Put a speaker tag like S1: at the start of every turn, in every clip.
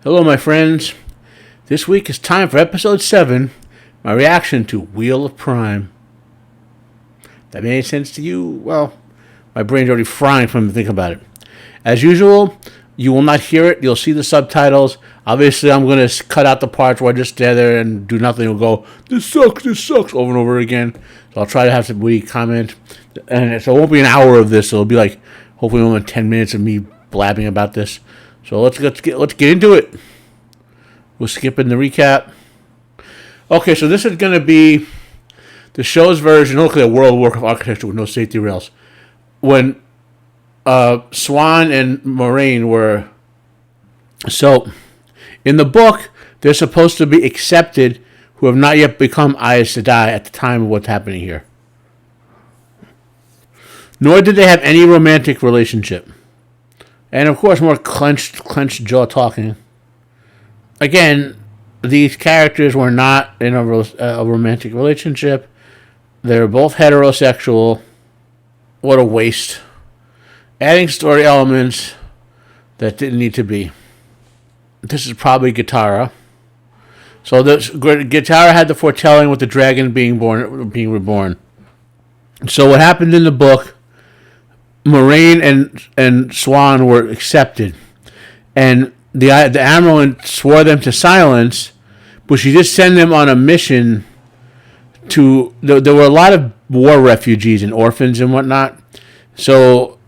S1: Hello, my friends. This week is time for episode 7, my reaction to Wheel of Prime. That made any sense to you? Well, my brain's already frying from thinking about it. As usual, you will not hear it. You'll see the subtitles. Obviously, I'm going to cut out the parts where I just stand there and do nothing. We'll go, this sucks, over and over again. So I'll try to have some witty comment. And so it won't be an hour of this. It'll be like, hopefully only 10 minutes of me blabbing about this. So let's get into it. We'll skip in the recap. Okay, so this is going to be the show's version. Look at a World of Warcraft architecture with no safety rails. When Swan and Moraine were... So, in the book, they're supposed to be accepted who have not yet become Aes Sedai at the time of what's happening here. Nor did they have any romantic relationship. And of course, more clenched jaw talking. Again, these characters were not in a romantic relationship. They were both heterosexual. What a waste. Adding story elements that didn't need to be. This is probably Guitarra. So Guitarra had the foretelling with the dragon being reborn. So what happened in the book? Moraine and Swan were accepted, and the Amyrlin swore them to silence, but she did send them on a mission to. There were a lot of war refugees and orphans and whatnot, so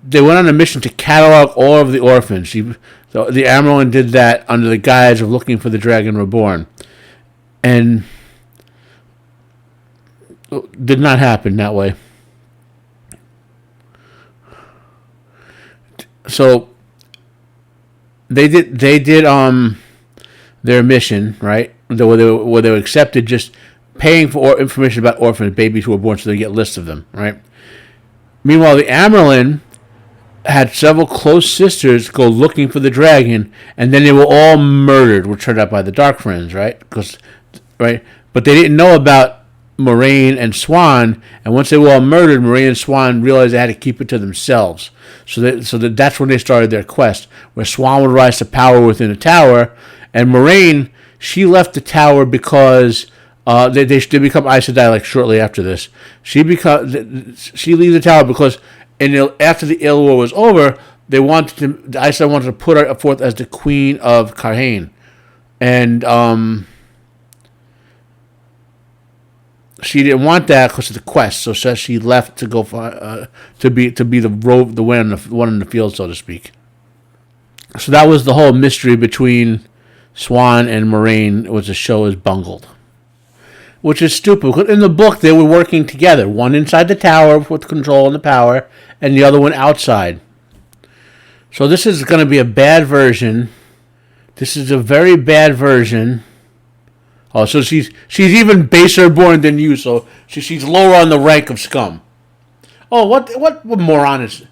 S1: they went on a mission to catalog all of the orphans. The Amyrlin did that under the guise of looking for the Dragon Reborn, and did not happen that way. So they did their mission, right? Where they were accepted, just paying for information about orphan babies who were born, so they get lists of them, right? Meanwhile, the Amyrlin had several close sisters go looking for the dragon, and then they were all murdered, were turned out by the Dark Friends, right? But they didn't know about Moraine and Swan, and once they were all murdered, Moraine and Swan realized they had to keep it to themselves. So that's when they started their quest, where Swan would rise to power within a tower, and Moraine, she left the tower because they become Aes Sedai like shortly after this. She leaves the tower because after the Ill War was over, the Aes Sedai wanted to put her forth as the Queen of Karhain, and she didn't want that because of the quest, so she left to go to be the one in the field, so to speak. So that was the whole mystery between Swan and Moraine, was the show is bungled, which is stupid. Because in the book, they were working together, one inside the tower with control and the power, and the other one outside. So this is going to be a bad version. This is a very bad version. Oh, so she's even baser born than you, so she's lower on the rank of scum. Oh, what moron is...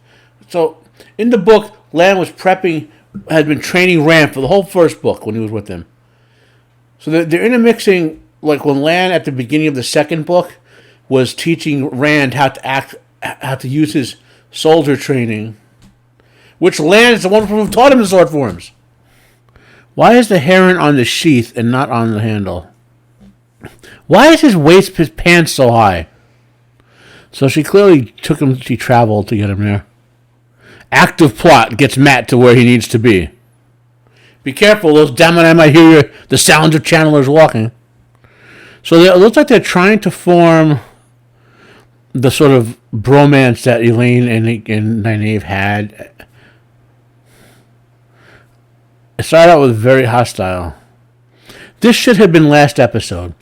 S1: So, in the book, Lan had been training Rand for the whole first book when he was with him. So they're intermixing, like when Lan at the beginning of the second book was teaching Rand how to use his soldier training, which Lan is the one who taught him the sword forms. Why is the heron on the sheath and not on the handle? Why is his pants so high? So she clearly she traveled to get him there. Active plot gets Matt to where he needs to be. Be careful, those damn I might hear the sounds of channelers walking. So it looks like they're trying to form the sort of bromance that Elaine and Nynaeve had. It started out with very hostile. This should have been last episode.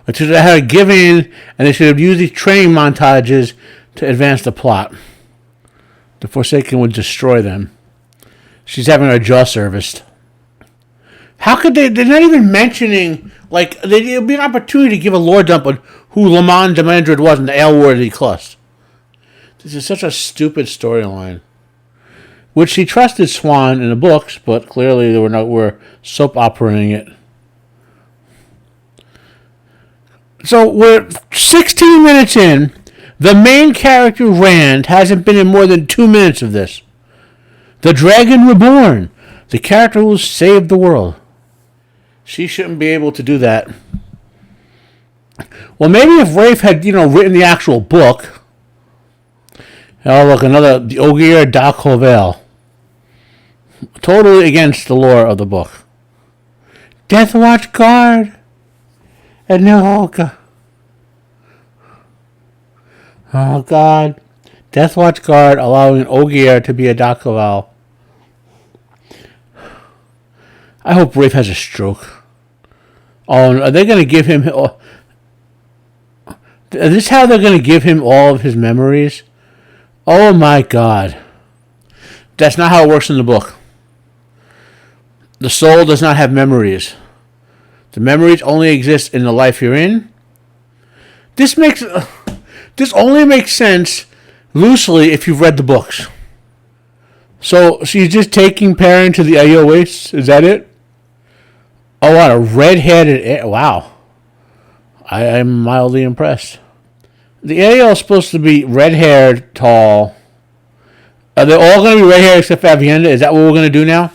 S1: They should have had a give in, and they should have used these training montages to advance the plot. The Forsaken would destroy them. She's having her jaw serviced. How could they? They're not even mentioning, like, it would be an opportunity to give a lore dump on who Lamon Demandred was in the Aelworthy Clust. This is such a stupid storyline. Which she trusted Swan in the books, but clearly they were soap operating it. So we're 16 minutes in. The main character, Rand, hasn't been in more than 2 minutes of this. The Dragon Reborn. The character who saved the world. She shouldn't be able to do that. Well, maybe if Rafe had, written the actual book. Oh, look, the Ogier Dakovel. Totally against the lore of the book. Death Watch Guard. And no, oh, God. Death Watch Guard allowing an Ogier to be a Dakovel. I hope Rafe has a stroke. Oh, are they going to give him... Is this how they're going to give him all of his memories? Oh, my God. That's not how it works in the book. The soul does not have memories. The memories only exist in the life you're in. This only makes sense loosely if you've read the books. So she's just taking Perrin to the Aiel Wastes. Is that it? Oh, what a red-headed... Wow. I'm mildly impressed. The Aiel is supposed to be red-haired, tall. Are they all going to be red-haired except for Avienda? Is that what we're going to do now?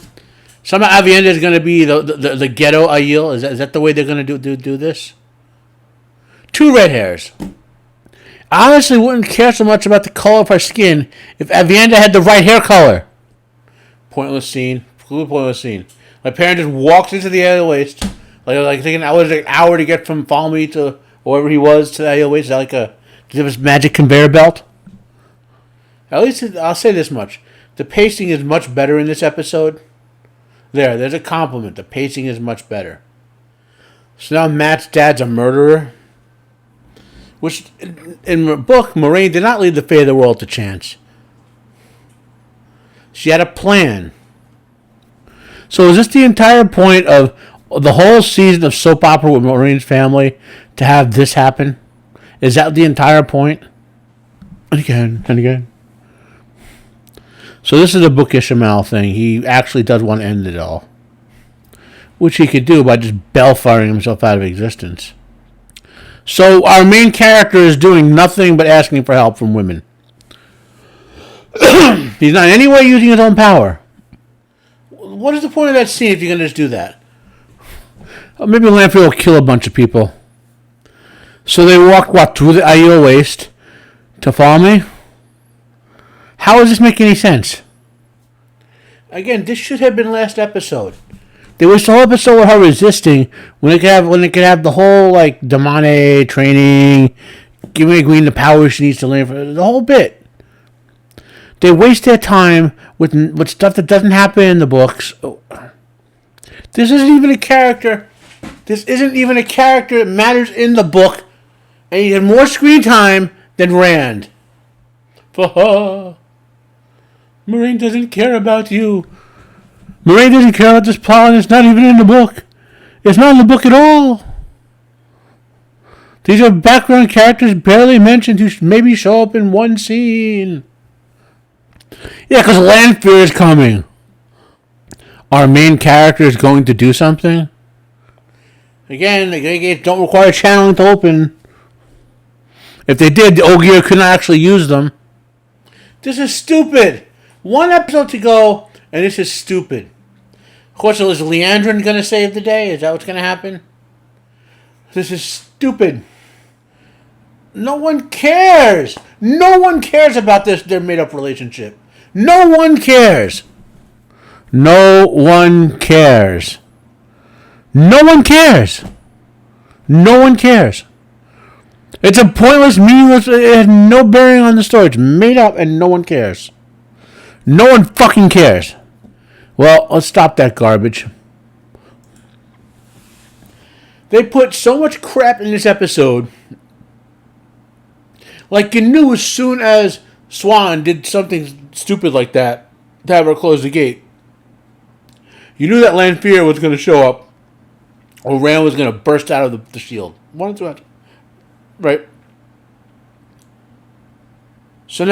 S1: Somehow Avienda is going to be the ghetto Aiel. Is that the way they're going to do this? 2 red hairs. I honestly wouldn't care so much about the color of her skin if Avienda had the right hair color. Pointless scene. Completely pointless scene. My parent just walks into the Aiel Waste. Like taking an hour to get from Falmy to wherever he was to the Aiel Waste. Is that like does he have his magic conveyor belt? At least I'll say this much. The pacing is much better in this episode. There's a compliment. The pacing is much better. So now Matt's dad's a murderer. Which, in the book, Moraine did not leave the fate of the world to chance. She had a plan. So is this the entire point of the whole season of soap opera with Moraine's family to have this happen? Is that the entire point? And again. So this is a Book Ishmael thing. He actually does want to end it all. Which he could do by just bell-firing himself out of existence. So our main character is doing nothing but asking for help from women. He's not in any way using his own power. What is the point of that scene if you're going to just do that? Maybe Lanfear will kill a bunch of people. So they walk, through the Aiel Waste to Falme? How does this make any sense? Again, this should have been last episode. They wasted the whole episode with her resisting when they could have the whole Damane training, giving Egwene the power she needs to learn for the whole bit. They waste their time with stuff that doesn't happen in the books. This isn't even a character. This isn't even a character that matters in the book, and he had more screen time than Rand. Moraine doesn't care about you. Moraine doesn't care about this plot, and it's not even in the book. It's not in the book at all. These are background characters barely mentioned who maybe show up in one scene. Yeah, because Lanfear is coming. Our main character is going to do something. Again, the gates don't require channeling to open. If they did, the Ogier could not actually use them. This is stupid. 1 episode to go, and this is stupid. Of course, is Leandrin going to save the day? Is that what's going to happen? This is stupid. No one cares. No one cares about their made-up relationship. No one cares. No one cares. No one cares. No one cares. It's a pointless, meaningless, it has no bearing on the story. It's made up and no one cares. No one fucking cares. Well, let's stop that garbage. They put so much crap in this episode. Like, you knew as soon as Swan did something stupid like that to have her close the gate. You knew that Lanfear was going to show up. Or Rand was going to burst out of the shield. One or two. Right. So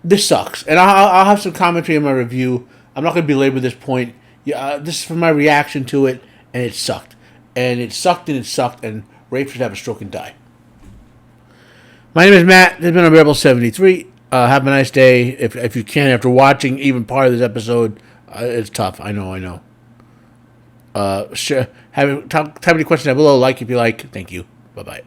S1: this sucks. And I'll have some commentary in my review. I'm not going to belabor this point. This is from my reaction to it, and it sucked. And it sucked, and Rafe should have a stroke and die. My name is Matt. This has been Unbearable 73. Have a nice day. If you can, after watching even part of this episode, it's tough. I know. Sure. Type any questions down below. Like if you like. Thank you. Bye bye.